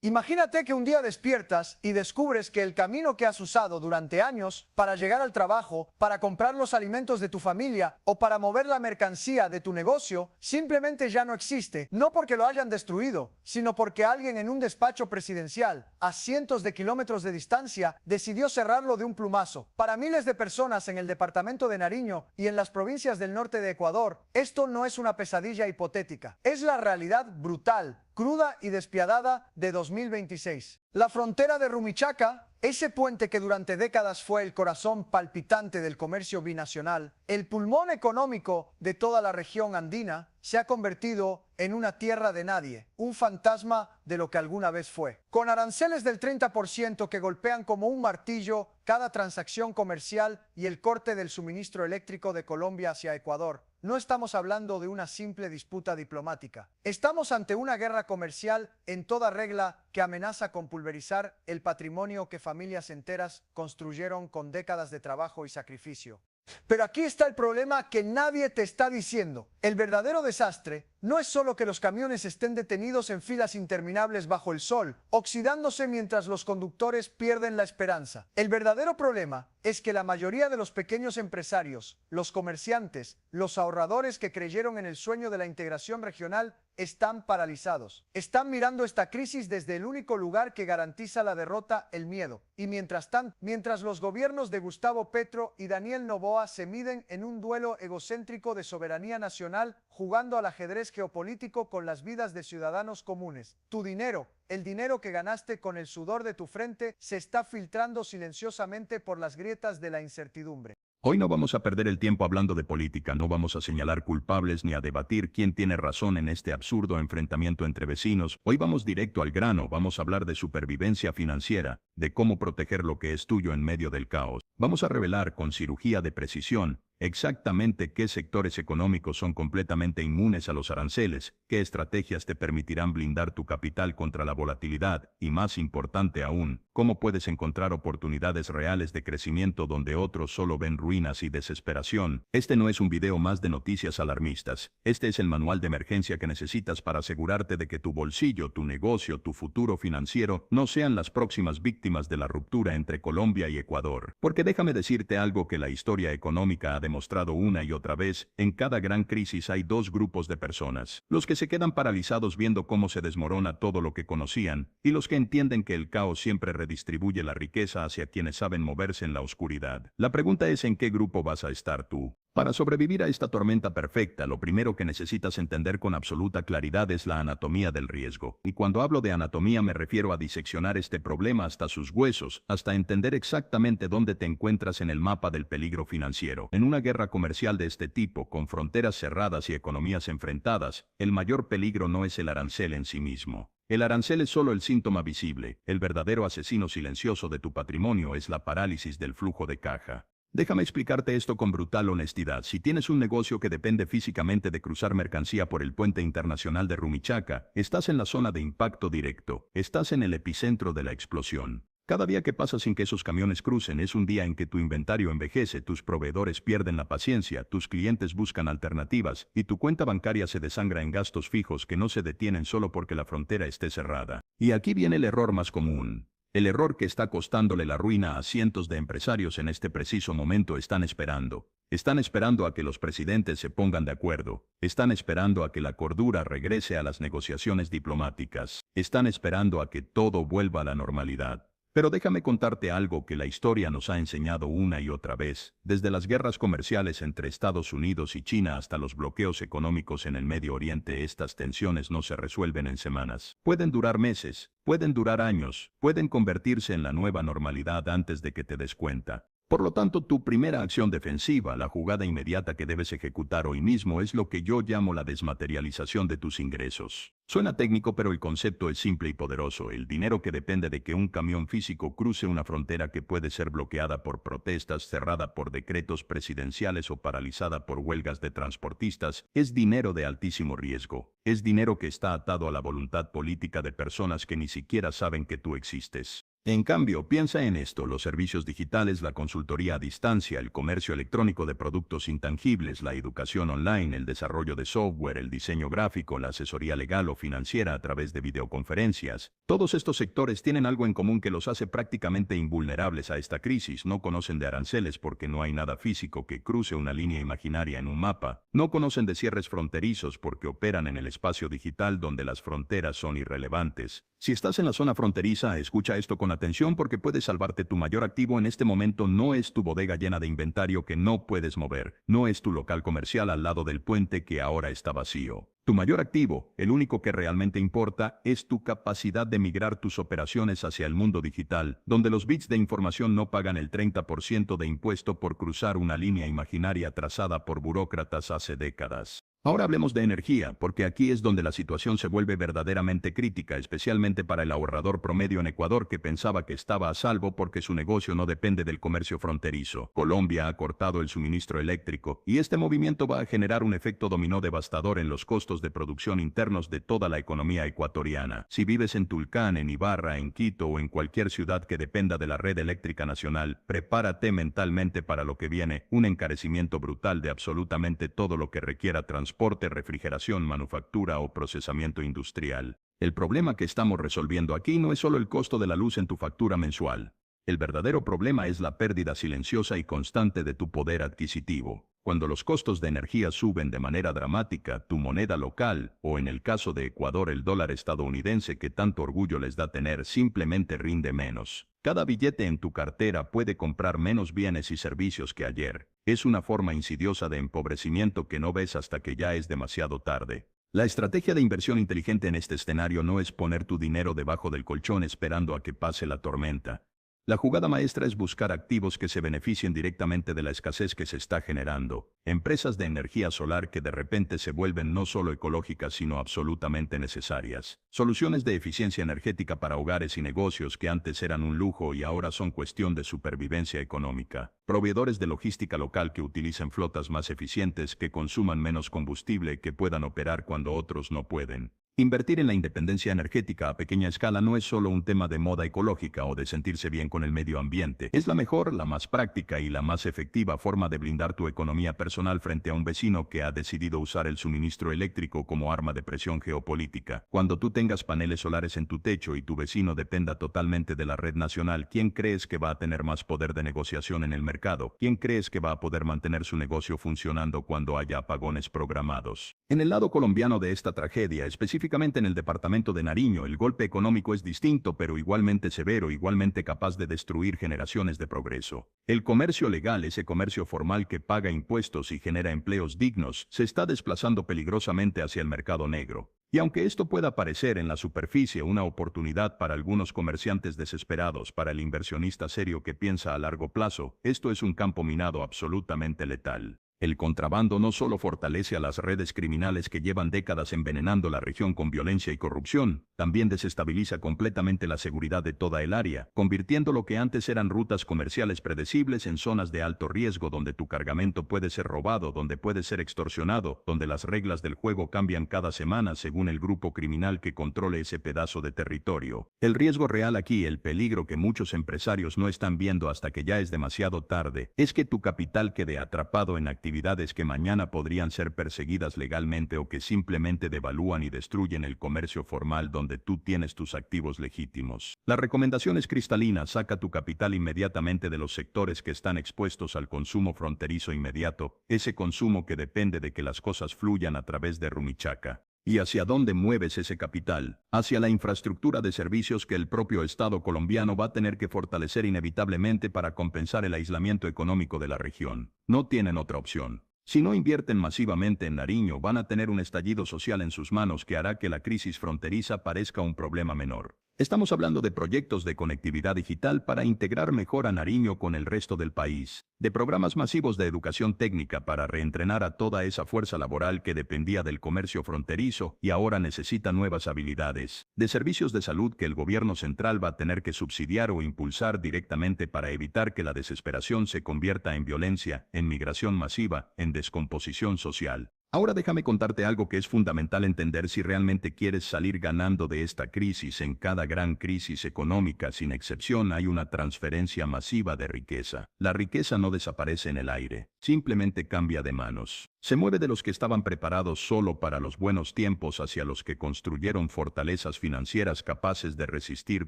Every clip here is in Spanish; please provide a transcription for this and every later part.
Imagínate que un día despiertas y descubres que el camino que has usado durante años para llegar al trabajo, para comprar los alimentos de tu familia o para mover la mercancía de tu negocio, simplemente ya no existe, no porque lo hayan destruido, sino porque alguien en un despacho presidencial, a cientos de kilómetros de distancia, decidió cerrarlo de un plumazo. Para miles de personas en el departamento de Nariño y en las provincias del norte de Ecuador, esto no es una pesadilla hipotética, es la realidad brutal, cruda y despiadada de 2026. La frontera de Rumichaca, ese puente que durante décadas fue el corazón palpitante del comercio binacional, el pulmón económico de toda la región andina, se ha convertido en una tierra de nadie, un fantasma de lo que alguna vez fue. Con aranceles del 30% que golpean como un martillo cada transacción comercial y el corte del suministro eléctrico de Colombia hacia Ecuador, no estamos hablando de una simple disputa diplomática. Estamos ante una guerra comercial en toda regla que amenaza con pulverizar el patrimonio que familias enteras construyeron con décadas de trabajo y sacrificio. Pero aquí está el problema que nadie te está diciendo. El verdadero desastre no es solo que los camiones estén detenidos en filas interminables bajo el sol, oxidándose mientras los conductores pierden la esperanza. El verdadero problema es que la mayoría de los pequeños empresarios, los comerciantes, los ahorradores que creyeron en el sueño de la integración regional, están paralizados. Están mirando esta crisis desde el único lugar que garantiza la derrota, el miedo. Y mientras tanto, mientras los gobiernos de Gustavo Petro y Daniel Noboa se miden en un duelo egocéntrico de soberanía nacional, jugando al ajedrez geopolítico con las vidas de ciudadanos comunes, tu dinero, el dinero que ganaste con el sudor de tu frente, se está filtrando silenciosamente por las grietas de la incertidumbre. Hoy no vamos a perder el tiempo hablando de política, no vamos a señalar culpables ni a debatir quién tiene razón en este absurdo enfrentamiento entre vecinos. Hoy vamos directo al grano, vamos a hablar de supervivencia financiera, de cómo proteger lo que es tuyo en medio del caos. Vamos a revelar con cirugía de precisión exactamente qué sectores económicos son completamente inmunes a los aranceles, qué estrategias te permitirán blindar tu capital contra la volatilidad y, más importante aún, cómo puedes encontrar oportunidades reales de crecimiento donde otros solo ven ruinas y desesperación. Este no es un video más de noticias alarmistas. Este es el manual de emergencia que necesitas para asegurarte de que tu bolsillo, tu negocio, tu futuro financiero no sean las próximas víctimas de la ruptura entre Colombia y Ecuador. Porque déjame decirte algo que la historia económica ha demostrado una y otra vez: en cada gran crisis hay dos grupos de personas: los que se quedan paralizados viendo cómo se desmorona todo lo que conocían, y los que entienden que el caos siempre redistribuye la riqueza hacia quienes saben moverse en la oscuridad. La pregunta es: ¿en qué grupo vas a estar tú? Para sobrevivir a esta tormenta perfecta, lo primero que necesitas entender con absoluta claridad es la anatomía del riesgo. Y cuando hablo de anatomía me refiero a diseccionar este problema hasta sus huesos, hasta entender exactamente dónde te encuentras en el mapa del peligro financiero. En una guerra comercial de este tipo, con fronteras cerradas y economías enfrentadas, el mayor peligro no es el arancel en sí mismo. El arancel es solo el síntoma visible. El verdadero asesino silencioso de tu patrimonio es la parálisis del flujo de caja. Déjame explicarte esto con brutal honestidad. Si tienes un negocio que depende físicamente de cruzar mercancía por el puente internacional de Rumichaca, estás en la zona de impacto directo. Estás en el epicentro de la explosión. Cada día que pasa sin que esos camiones crucen es un día en que tu inventario envejece, tus proveedores pierden la paciencia, tus clientes buscan alternativas y tu cuenta bancaria se desangra en gastos fijos que no se detienen solo porque la frontera esté cerrada. Y aquí viene el error más común. El error que está costándole la ruina a cientos de empresarios en este preciso momento. Están esperando. Están esperando a que los presidentes se pongan de acuerdo. Están esperando a que la cordura regrese a las negociaciones diplomáticas. Están esperando a que todo vuelva a la normalidad. Pero déjame contarte algo que la historia nos ha enseñado una y otra vez. Desde las guerras comerciales entre Estados Unidos y China hasta los bloqueos económicos en el Medio Oriente, estas tensiones no se resuelven en semanas. Pueden durar meses, pueden durar años, pueden convertirse en la nueva normalidad antes de que te des cuenta. Por lo tanto, tu primera acción defensiva, la jugada inmediata que debes ejecutar hoy mismo, es lo que yo llamo la desmaterialización de tus ingresos. Suena técnico, pero el concepto es simple y poderoso. El dinero que depende de que un camión físico cruce una frontera que puede ser bloqueada por protestas, cerrada por decretos presidenciales o paralizada por huelgas de transportistas, es dinero de altísimo riesgo. Es dinero que está atado a la voluntad política de personas que ni siquiera saben que tú existes. En cambio, piensa en esto: los servicios digitales, la consultoría a distancia, el comercio electrónico de productos intangibles, la educación online, el desarrollo de software, el diseño gráfico, la asesoría legal o financiera a través de videoconferencias. Todos estos sectores tienen algo en común que los hace prácticamente invulnerables a esta crisis. No conocen de aranceles porque no hay nada físico que cruce una línea imaginaria en un mapa. No conocen de cierres fronterizos porque operan en el espacio digital donde las fronteras son irrelevantes. Si estás en la zona fronteriza, escucha esto con atención porque puede salvarte. Tu mayor activo en este momento no es tu bodega llena de inventario que no puedes mover, no es tu local comercial al lado del puente que ahora está vacío. Tu mayor activo, el único que realmente importa, es tu capacidad de migrar tus operaciones hacia el mundo digital, donde los bits de información no pagan el 30% de impuesto por cruzar una línea imaginaria trazada por burócratas hace décadas. Ahora hablemos de energía, porque aquí es donde la situación se vuelve verdaderamente crítica, especialmente para el ahorrador promedio en Ecuador que pensaba que estaba a salvo porque su negocio no depende del comercio fronterizo. Colombia ha cortado el suministro eléctrico, y este movimiento va a generar un efecto dominó devastador en los costos de producción internos de toda la economía ecuatoriana. Si vives en Tulcán, en Ibarra, en Quito o en cualquier ciudad que dependa de la red eléctrica nacional, prepárate mentalmente para lo que viene: un encarecimiento brutal de absolutamente todo lo que requiera transporte, refrigeración, manufactura o procesamiento industrial. El problema que estamos resolviendo aquí no es solo el costo de la luz en tu factura mensual. El verdadero problema es la pérdida silenciosa y constante de tu poder adquisitivo. Cuando los costos de energía suben de manera dramática, tu moneda local, o en el caso de Ecuador el dólar estadounidense que tanto orgullo les da tener, simplemente rinde menos. Cada billete en tu cartera puede comprar menos bienes y servicios que ayer. Es una forma insidiosa de empobrecimiento que no ves hasta que ya es demasiado tarde. La estrategia de inversión inteligente en este escenario no es poner tu dinero debajo del colchón esperando a que pase la tormenta. La jugada maestra es buscar activos que se beneficien directamente de la escasez que se está generando. Empresas de energía solar que de repente se vuelven no solo ecológicas sino absolutamente necesarias. Soluciones de eficiencia energética para hogares y negocios que antes eran un lujo y ahora son cuestión de supervivencia económica. Proveedores de logística local que utilicen flotas más eficientes, que consuman menos combustible, que puedan operar cuando otros no pueden. Invertir en la independencia energética a pequeña escala no es solo un tema de moda ecológica o de sentirse bien con el medio ambiente. Es la mejor, la más práctica y la más efectiva forma de blindar tu economía personal frente a un vecino que ha decidido usar el suministro eléctrico como arma de presión geopolítica. Cuando tú tengas paneles solares en tu techo y tu vecino dependa totalmente de la red nacional, ¿quién crees que va a tener más poder de negociación en el mercado? ¿Quién crees que va a poder mantener su negocio funcionando cuando haya apagones programados? En el lado colombiano de esta tragedia, específicamente en el departamento de Nariño, el golpe económico es distinto pero igualmente severo, igualmente capaz de destruir generaciones de progreso. El comercio legal, ese comercio formal que paga impuestos y genera empleos dignos, se está desplazando peligrosamente hacia el mercado negro. Y aunque esto pueda parecer en la superficie una oportunidad para algunos comerciantes desesperados, para el inversionista serio que piensa a largo plazo, esto es un campo minado absolutamente letal. El contrabando no solo fortalece a las redes criminales que llevan décadas envenenando la región con violencia y corrupción, también desestabiliza completamente la seguridad de toda el área, convirtiendo lo que antes eran rutas comerciales predecibles en zonas de alto riesgo donde tu cargamento puede ser robado, donde puede ser extorsionado, donde las reglas del juego cambian cada semana según el grupo criminal que controle ese pedazo de territorio. El riesgo real aquí, el peligro que muchos empresarios no están viendo hasta que ya es demasiado tarde, es que tu capital quede atrapado en actividades que mañana podrían ser perseguidas legalmente o que simplemente devalúan y destruyen el comercio formal donde tú tienes tus activos legítimos. La recomendación es cristalina: saca tu capital inmediatamente de los sectores que están expuestos al consumo fronterizo inmediato, ese consumo que depende de que las cosas fluyan a través de Rumichaca. ¿Y hacia dónde mueves ese capital? Hacia la infraestructura de servicios que el propio Estado colombiano va a tener que fortalecer inevitablemente para compensar el aislamiento económico de la región. No tienen otra opción. Si no invierten masivamente en Nariño, van a tener un estallido social en sus manos que hará que la crisis fronteriza parezca un problema menor. Estamos hablando de proyectos de conectividad digital para integrar mejor a Nariño con el resto del país, de programas masivos de educación técnica para reentrenar a toda esa fuerza laboral que dependía del comercio fronterizo y ahora necesita nuevas habilidades, de servicios de salud que el gobierno central va a tener que subsidiar o impulsar directamente para evitar que la desesperación se convierta en violencia, en migración masiva, en descomposición social. Ahora déjame contarte algo que es fundamental entender si realmente quieres salir ganando de esta crisis. En cada gran crisis económica, sin excepción, hay una transferencia masiva de riqueza. La riqueza no desaparece en el aire, simplemente cambia de manos. Se mueve de los que estaban preparados solo para los buenos tiempos hacia los que construyeron fortalezas financieras capaces de resistir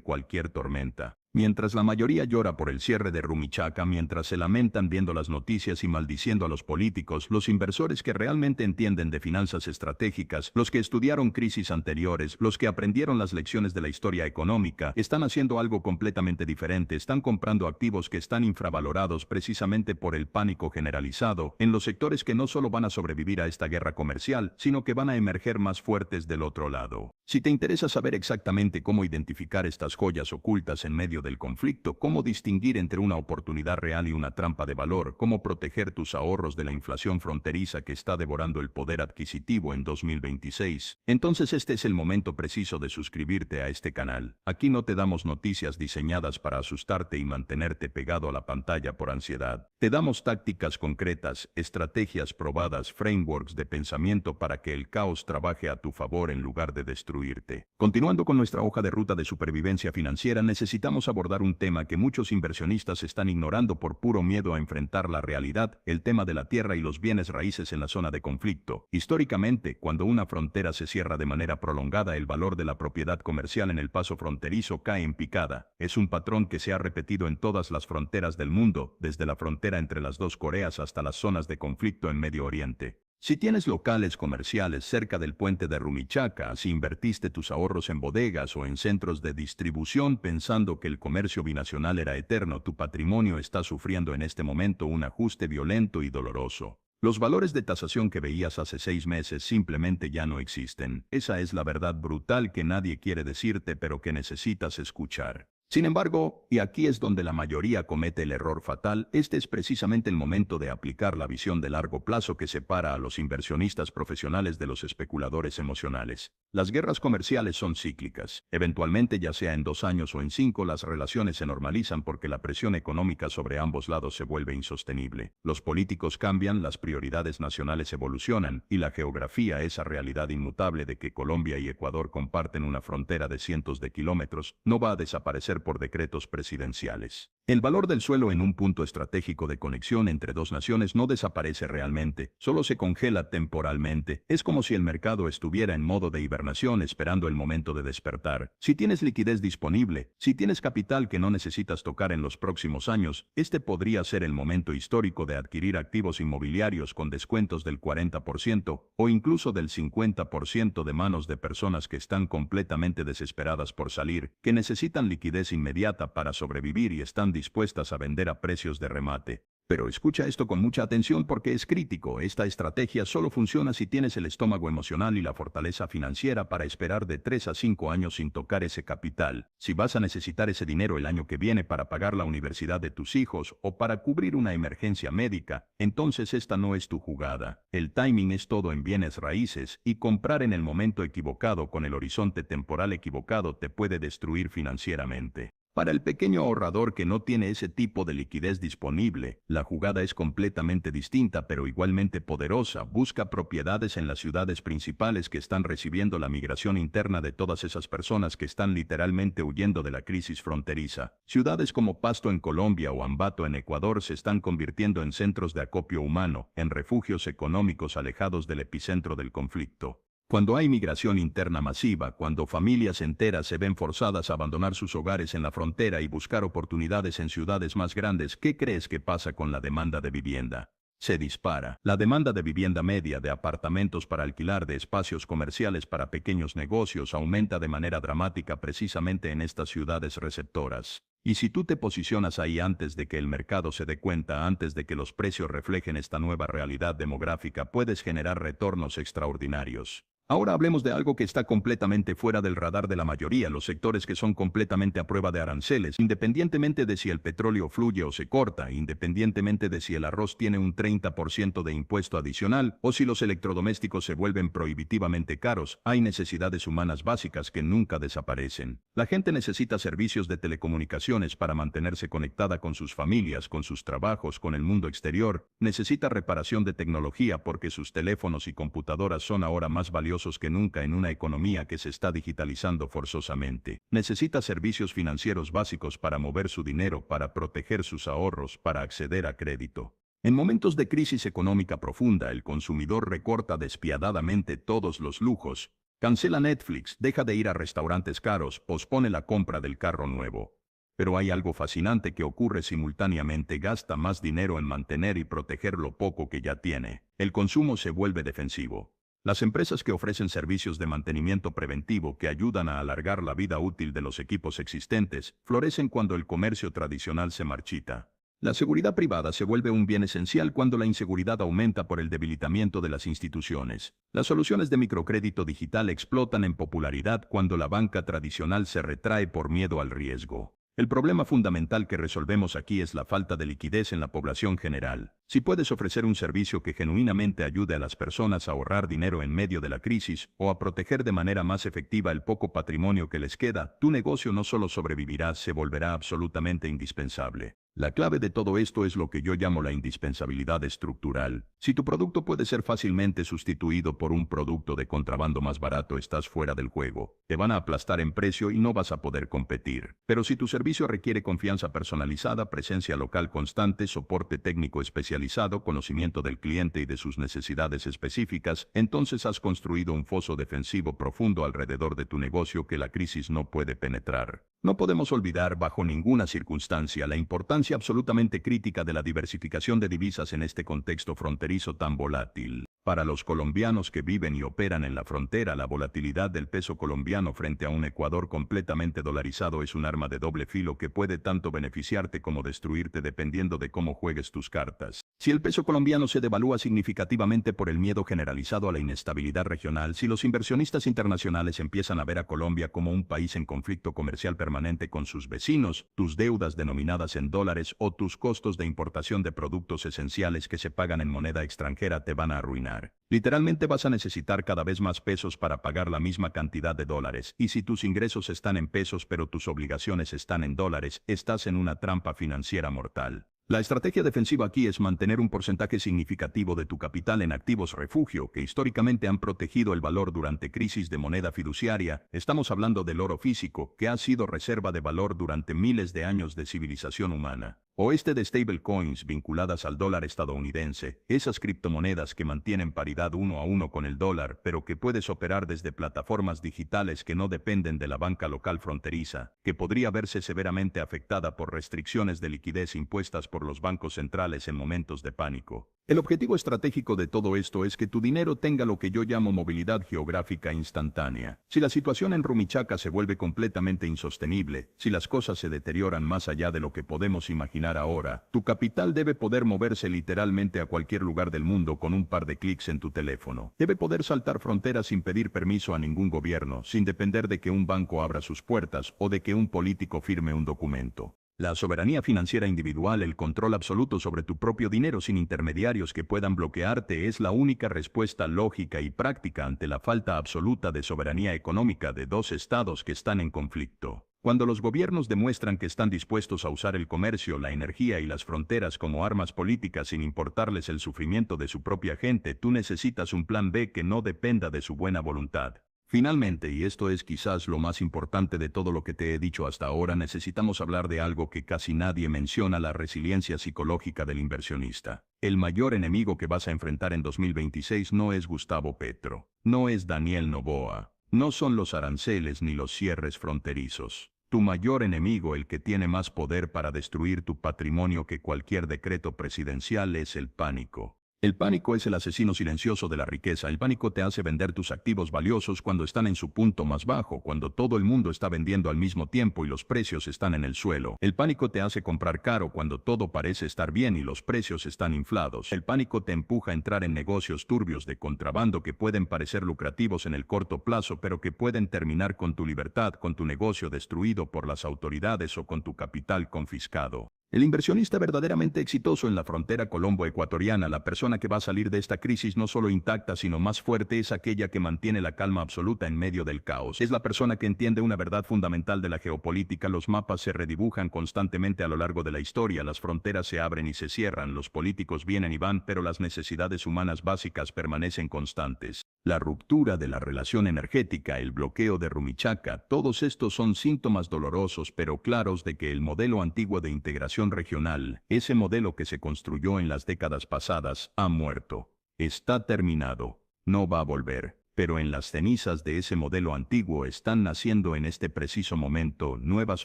cualquier tormenta. Mientras la mayoría llora por el cierre de Rumichaca, mientras se lamentan viendo las noticias y maldiciendo a los políticos, los inversores que realmente entienden de finanzas estratégicas, los que estudiaron crisis anteriores, los que aprendieron las lecciones de la historia económica, están haciendo algo completamente diferente. Están comprando activos que están infravalorados precisamente por el pánico generalizado en los sectores que no solo van a sobrevivir a esta guerra comercial, sino que van a emerger más fuertes del otro lado. Si te interesa saber exactamente cómo identificar estas joyas ocultas en medio del conflicto, cómo distinguir entre una oportunidad real y una trampa de valor, cómo proteger tus ahorros de la inflación fronteriza que está devorando el poder adquisitivo en 2026, entonces este es el momento preciso de suscribirte a este canal. Aquí no te damos noticias diseñadas para asustarte y mantenerte pegado a la pantalla por ansiedad. Te damos tácticas concretas, estrategias probadas, frameworks de pensamiento para que el caos trabaje a tu favor en lugar de destruirte. Continuando con nuestra hoja de ruta de supervivencia financiera, necesitamos abordar un tema que muchos inversionistas están ignorando por puro miedo a enfrentar la realidad: el tema de la tierra y los bienes raíces en la zona de conflicto. Históricamente, cuando una frontera se cierra de manera prolongada, el valor de la propiedad comercial en el paso fronterizo cae en picada. Es un patrón que se ha repetido en todas las fronteras del mundo, desde la frontera entre las dos Coreas hasta las zonas de conflicto en Medio Oriente. Si tienes locales comerciales cerca del puente de Rumichaca, si invertiste tus ahorros en bodegas o en centros de distribución pensando que el comercio binacional era eterno, tu patrimonio está sufriendo en este momento un ajuste violento y doloroso. Los valores de tasación que veías hace 6 meses simplemente ya no existen. Esa es la verdad brutal que nadie quiere decirte, pero que necesitas escuchar. Sin embargo, y aquí es donde la mayoría comete el error fatal, este es precisamente el momento de aplicar la visión de largo plazo que separa a los inversionistas profesionales de los especuladores emocionales. Las guerras comerciales son cíclicas. Eventualmente, ya sea en 2 años o en 5, las relaciones se normalizan porque la presión económica sobre ambos lados se vuelve insostenible. Los políticos cambian, las prioridades nacionales evolucionan, y la geografía, esa realidad inmutable de que Colombia y Ecuador comparten una frontera de cientos de kilómetros, no va a desaparecer por decretos presidenciales. El valor del suelo en un punto estratégico de conexión entre dos naciones no desaparece realmente, solo se congela temporalmente. Es como si el mercado estuviera en modo de hibernación esperando el momento de despertar. Si tienes liquidez disponible, si tienes capital que no necesitas tocar en los próximos años, este podría ser el momento histórico de adquirir activos inmobiliarios con descuentos del 40% o incluso del 50% de manos de personas que están completamente desesperadas por salir, que necesitan liquidez inmediata para sobrevivir y están dispuestas a vender a precios de remate. Pero escucha esto con mucha atención porque es crítico. Esta estrategia solo funciona si tienes el estómago emocional y la fortaleza financiera para esperar de 3 a 5 años sin tocar ese capital. Si vas a necesitar ese dinero el año que viene para pagar la universidad de tus hijos o para cubrir una emergencia médica, entonces esta no es tu jugada. El timing es todo en bienes raíces, y comprar en el momento equivocado con el horizonte temporal equivocado te puede destruir financieramente. Para el pequeño ahorrador que no tiene ese tipo de liquidez disponible, la jugada es completamente distinta pero igualmente poderosa. Busca propiedades en las ciudades principales que están recibiendo la migración interna de todas esas personas que están literalmente huyendo de la crisis fronteriza. Ciudades como Pasto en Colombia o Ambato en Ecuador se están convirtiendo en centros de acopio humano, en refugios económicos alejados del epicentro del conflicto. Cuando hay migración interna masiva, cuando familias enteras se ven forzadas a abandonar sus hogares en la frontera y buscar oportunidades en ciudades más grandes, ¿qué crees que pasa con la demanda de vivienda? Se dispara. La demanda de vivienda media, de apartamentos para alquilar, de espacios comerciales para pequeños negocios, aumenta de manera dramática precisamente en estas ciudades receptoras. Y si tú te posicionas ahí antes de que el mercado se dé cuenta, antes de que los precios reflejen esta nueva realidad demográfica, puedes generar retornos extraordinarios. Ahora hablemos de algo que está completamente fuera del radar de la mayoría, los sectores que son completamente a prueba de aranceles, independientemente de si el petróleo fluye o se corta, independientemente de si el arroz tiene un 30% de impuesto adicional o si los electrodomésticos se vuelven prohibitivamente caros, hay necesidades humanas básicas que nunca desaparecen. La gente necesita servicios de telecomunicaciones para mantenerse conectada con sus familias, con sus trabajos, con el mundo exterior, necesita reparación de tecnología porque sus teléfonos y computadoras son ahora más valiosos que nunca en una economía que se está digitalizando forzosamente. Necesita servicios financieros básicos para mover su dinero, para proteger sus ahorros, para acceder a crédito. En momentos de crisis económica profunda, el consumidor recorta despiadadamente todos los lujos, cancela Netflix, deja de ir a restaurantes caros, pospone la compra del carro nuevo. Pero hay algo fascinante que ocurre simultáneamente: gasta más dinero en mantener y proteger lo poco que ya tiene. El consumo se vuelve defensivo. Las empresas que ofrecen servicios de mantenimiento preventivo que ayudan a alargar la vida útil de los equipos existentes, florecen cuando el comercio tradicional se marchita. La seguridad privada se vuelve un bien esencial cuando la inseguridad aumenta por el debilitamiento de las instituciones. Las soluciones de microcrédito digital explotan en popularidad cuando la banca tradicional se retrae por miedo al riesgo. El problema fundamental que resolvemos aquí es la falta de liquidez en la población general. Si puedes ofrecer un servicio que genuinamente ayude a las personas a ahorrar dinero en medio de la crisis o a proteger de manera más efectiva el poco patrimonio que les queda, tu negocio no solo sobrevivirá, se volverá absolutamente indispensable. La clave de todo esto es lo que yo llamo la indispensabilidad estructural. Si tu producto puede ser fácilmente sustituido por un producto de contrabando más barato, estás fuera del juego. Te van a aplastar en precio y no vas a poder competir. Pero si tu servicio requiere confianza personalizada, presencia local constante, soporte técnico especializado, conocimiento del cliente y de sus necesidades específicas, entonces has construido un foso defensivo profundo alrededor de tu negocio que la crisis no puede penetrar. No podemos olvidar bajo ninguna circunstancia la importancia absolutamente crítica de la diversificación de divisas en este contexto fronterizo tan volátil. Para los colombianos que viven y operan en la frontera, la volatilidad del peso colombiano frente a un Ecuador completamente dolarizado es un arma de doble filo que puede tanto beneficiarte como destruirte dependiendo de cómo juegues tus cartas. Si el peso colombiano se devalúa significativamente por el miedo generalizado a la inestabilidad regional, si los inversionistas internacionales empiezan a ver a Colombia como un país en conflicto comercial permanente con sus vecinos, tus deudas denominadas en dólares o tus costos de importación de productos esenciales que se pagan en moneda extranjera te van a arruinar. Literalmente vas a necesitar cada vez más pesos para pagar la misma cantidad de dólares, y si tus ingresos están en pesos pero tus obligaciones están en dólares, estás en una trampa financiera mortal. La estrategia defensiva aquí es mantener un porcentaje significativo de tu capital en activos refugio que históricamente han protegido el valor durante crisis de moneda fiduciaria. Estamos hablando del oro físico, que ha sido reserva de valor durante miles de años de civilización humana. O de stablecoins vinculadas al dólar estadounidense, esas criptomonedas que mantienen paridad 1 a 1 con el dólar, pero que puedes operar desde plataformas digitales que no dependen de la banca local fronteriza, que podría verse severamente afectada por restricciones de liquidez impuestas por los bancos centrales en momentos de pánico. El objetivo estratégico de todo esto es que tu dinero tenga lo que yo llamo movilidad geográfica instantánea. Si la situación en Rumichaca se vuelve completamente insostenible, si las cosas se deterioran más allá de lo que podemos imaginar ahora, tu capital debe poder moverse literalmente a cualquier lugar del mundo con un par de clics en tu teléfono. Debe poder saltar fronteras sin pedir permiso a ningún gobierno, sin depender de que un banco abra sus puertas o de que un político firme un documento. La soberanía financiera individual, el control absoluto sobre tu propio dinero sin intermediarios que puedan bloquearte, es la única respuesta lógica y práctica ante la falta absoluta de soberanía económica de dos estados que están en conflicto. Cuando los gobiernos demuestran que están dispuestos a usar el comercio, la energía y las fronteras como armas políticas sin importarles el sufrimiento de su propia gente, tú necesitas un plan B que no dependa de su buena voluntad. Finalmente, y esto es quizás lo más importante de todo lo que te he dicho hasta ahora, necesitamos hablar de algo que casi nadie menciona: la resiliencia psicológica del inversionista. El mayor enemigo que vas a enfrentar en 2026 no es Gustavo Petro, no es Daniel Noboa, no son los aranceles ni los cierres fronterizos. Tu mayor enemigo, el que tiene más poder para destruir tu patrimonio que cualquier decreto presidencial, es el pánico. El pánico es el asesino silencioso de la riqueza. El pánico te hace vender tus activos valiosos cuando están en su punto más bajo, cuando todo el mundo está vendiendo al mismo tiempo y los precios están en el suelo. El pánico te hace comprar caro cuando todo parece estar bien y los precios están inflados. El pánico te empuja a entrar en negocios turbios de contrabando que pueden parecer lucrativos en el corto plazo, pero que pueden terminar con tu libertad, con tu negocio destruido por las autoridades o con tu capital confiscado. El inversionista verdaderamente exitoso en la frontera colombo-ecuatoriana, la persona que va a salir de esta crisis no solo intacta sino más fuerte, es aquella que mantiene la calma absoluta en medio del caos. Es la persona que entiende una verdad fundamental de la geopolítica. Los mapas se redibujan constantemente a lo largo de la historia, las fronteras se abren y se cierran, los políticos vienen y van, pero las necesidades humanas básicas permanecen constantes. La ruptura de la relación energética, el bloqueo de Rumichaca, todos estos son síntomas dolorosos pero claros de que el modelo antiguo de integración regional, ese modelo que se construyó en las décadas pasadas, ha muerto. Está terminado. No va a volver. Pero en las cenizas de ese modelo antiguo están naciendo en este preciso momento nuevas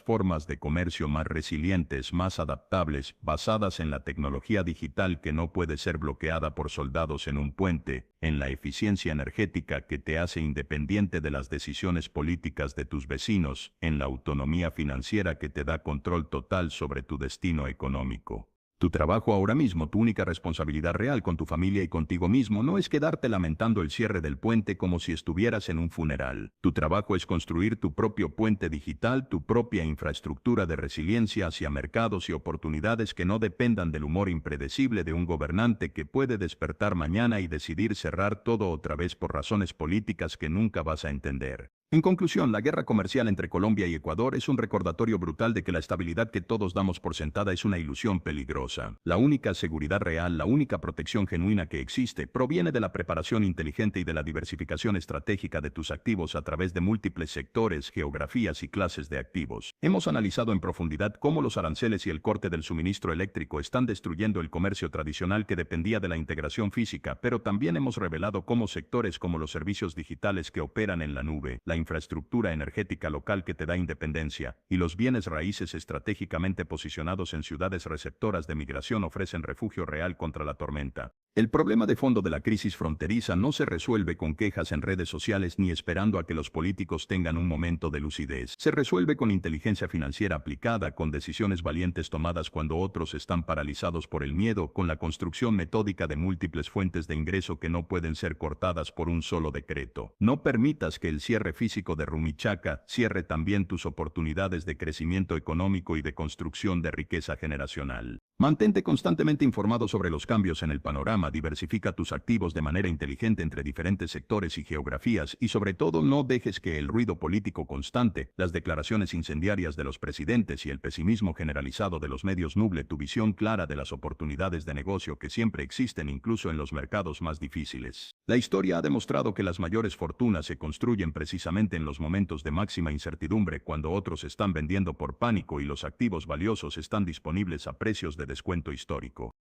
formas de comercio más resilientes, más adaptables, basadas en la tecnología digital que no puede ser bloqueada por soldados en un puente, en la eficiencia energética que te hace independiente de las decisiones políticas de tus vecinos, en la autonomía financiera que te da control total sobre tu destino económico. Tu trabajo ahora mismo, tu única responsabilidad real con tu familia y contigo mismo, no es quedarte lamentando el cierre del puente como si estuvieras en un funeral. Tu trabajo es construir tu propio puente digital, tu propia infraestructura de resiliencia hacia mercados y oportunidades que no dependan del humor impredecible de un gobernante que puede despertar mañana y decidir cerrar todo otra vez por razones políticas que nunca vas a entender. En conclusión, la guerra comercial entre Colombia y Ecuador es un recordatorio brutal de que la estabilidad que todos damos por sentada es una ilusión peligrosa. La única seguridad real, la única protección genuina que existe, proviene de la preparación inteligente y de la diversificación estratégica de tus activos a través de múltiples sectores, geografías y clases de activos. Hemos analizado en profundidad cómo los aranceles y el corte del suministro eléctrico están destruyendo el comercio tradicional que dependía de la integración física, pero también hemos revelado cómo sectores como los servicios digitales que operan en la nube, la infraestructura energética local que te da independencia, y los bienes raíces estratégicamente posicionados en ciudades receptoras de migración ofrecen refugio real contra la tormenta. El problema de fondo de la crisis fronteriza no se resuelve con quejas en redes sociales ni esperando a que los políticos tengan un momento de lucidez. Se resuelve con inteligencia financiera aplicada, con decisiones valientes tomadas cuando otros están paralizados por el miedo, con la construcción metódica de múltiples fuentes de ingreso que no pueden ser cortadas por un solo decreto. No permitas que el cierre físico de Rumichaca cierre también tus oportunidades de crecimiento económico y de construcción de riqueza generacional. Mantente constantemente informado sobre los cambios en el panorama, diversifica tus activos de manera inteligente entre diferentes sectores y geografías y sobre todo no dejes que el ruido político constante, las declaraciones incendiarias de los presidentes y el pesimismo generalizado de los medios nuble tu visión clara de las oportunidades de negocio que siempre existen incluso en los mercados más difíciles. La historia ha demostrado que las mayores fortunas se construyen precisamente en los momentos de máxima incertidumbre, cuando otros están vendiendo por pánico y los activos valiosos están disponibles a precios de descuento histórico.